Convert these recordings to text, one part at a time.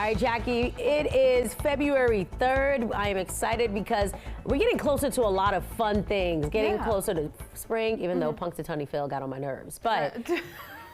right, Jackie, it is February 3rd. I am excited because we're getting closer to a lot of fun things. Getting closer to spring, even though Punxsutawney Phil got on my nerves. But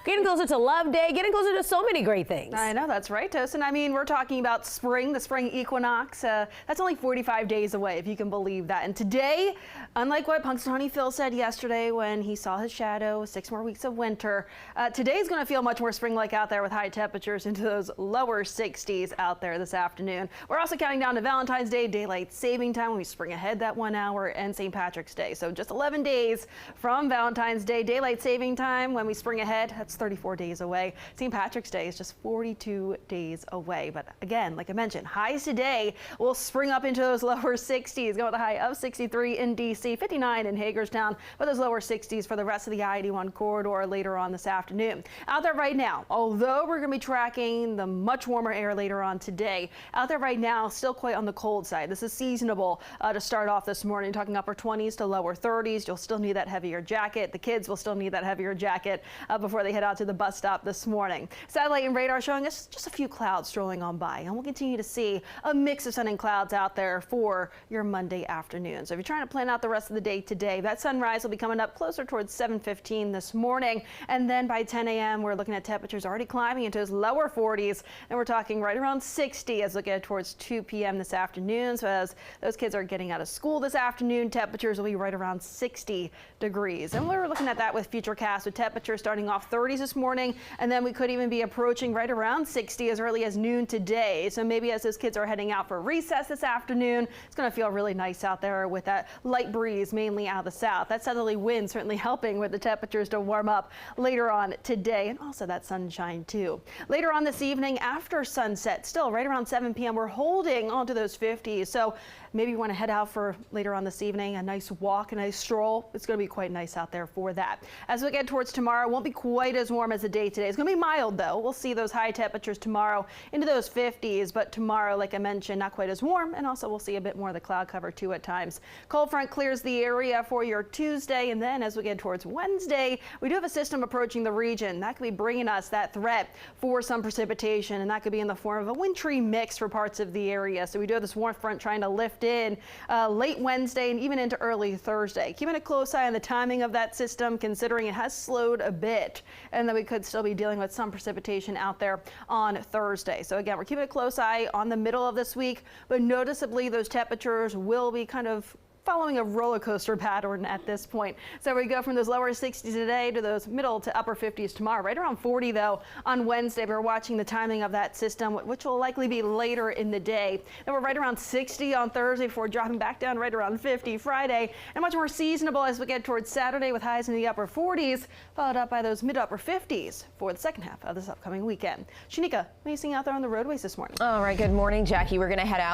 getting closer to Love Day, getting closer to so many great things. I know, that's right, Tosin. I mean, we're talking about spring, the spring equinox. That's only 45 days away, if you can believe that. And today, unlike what Punxsutawney Phil said yesterday when he saw his shadow, 6 more weeks of winter, today's going to feel much more spring-like out there with high temperatures into those lower 60s out there this afternoon. We're also counting down to Valentine's Day, daylight saving time when we spring ahead that 1 hour, and St. Patrick's Day. So just 11 days from Valentine's Day, daylight saving time when we spring ahead. That's 34 days away. St. Patrick's Day is just 42 days away. But again, like I mentioned, highs today will spring up into those lower 60s, going with a high of 63 in D.C., 59 in Hagerstown, but those lower 60s for the rest of the I-81 corridor later on this afternoon. Out there right now, although we're going to be tracking the much warmer air later on today, out there right now, still quite on the cold side. This is seasonable to start off this morning, talking upper 20s to lower 30s. You'll still need that heavier jacket. The kids will still need that heavier jacket before they head out to the bus stop this morning. Satellite and radar showing us just a few clouds strolling on by, and we'll continue to see a mix of sun and clouds out there for your Monday afternoon. So if you're trying to plan out the rest of the day today, that sunrise will be coming up closer towards 7:15 this morning, and then by 10 a.m. we're looking at temperatures already climbing into those lower 40s, and we're talking right around 60 as we get towards 2 p.m. this afternoon. So as those kids are getting out of school this afternoon, temperatures will be right around 60 degrees, and we're looking at that with Futurecast with temperatures starting off 30s this morning. And then we could even be approaching right around 60 as early as noon today. So maybe as those kids are heading out for recess this afternoon, it's going to feel really nice out there with that light breeze, mainly out of the south. That southerly wind certainly helping with the temperatures to warm up later on today, and also that sunshine too. Later on this evening after sunset, still right around 7 p.m., we're holding onto those 50s. So maybe you want to head out for later on this evening, a nice walk, a nice stroll. It's going to be quite nice out there for that. As we get towards tomorrow, it won't be quite as warm as the day today. It's going to be mild though. We'll see those high temperatures tomorrow into those 50s, but tomorrow, like I mentioned, not quite as warm, and also we'll see a bit more of the cloud cover too at times. Cold front clears the area for your Tuesday, and then as we get towards Wednesday, we do have a system approaching the region. That could be bringing us that threat for some precipitation, and that could be in the form of a wintry mix for parts of the area. So we do have this warm front trying to lift in late Wednesday and even into early Thursday. Keeping a close eye on the timing of that system, considering it has slowed a bit, and then we could still be dealing with some precipitation out there on Thursday. So again, we're keeping a close eye on the middle of this week, but noticeably those temperatures will be kind of following a roller coaster pattern at this point. So we go from those lower 60s today to those middle to upper 50s tomorrow. Right around 40 though on Wednesday. We're watching the timing of that system, which will likely be later in the day. Then we're right around 60 on Thursday before dropping back down right around 50 Friday, and much more seasonable as we get towards Saturday with highs in the upper 40s, followed up by those mid upper 50s for the second half of this upcoming weekend. Shanika, what are you seeing out there on the roadways this morning? All right, good morning, Jackie. We're going to head out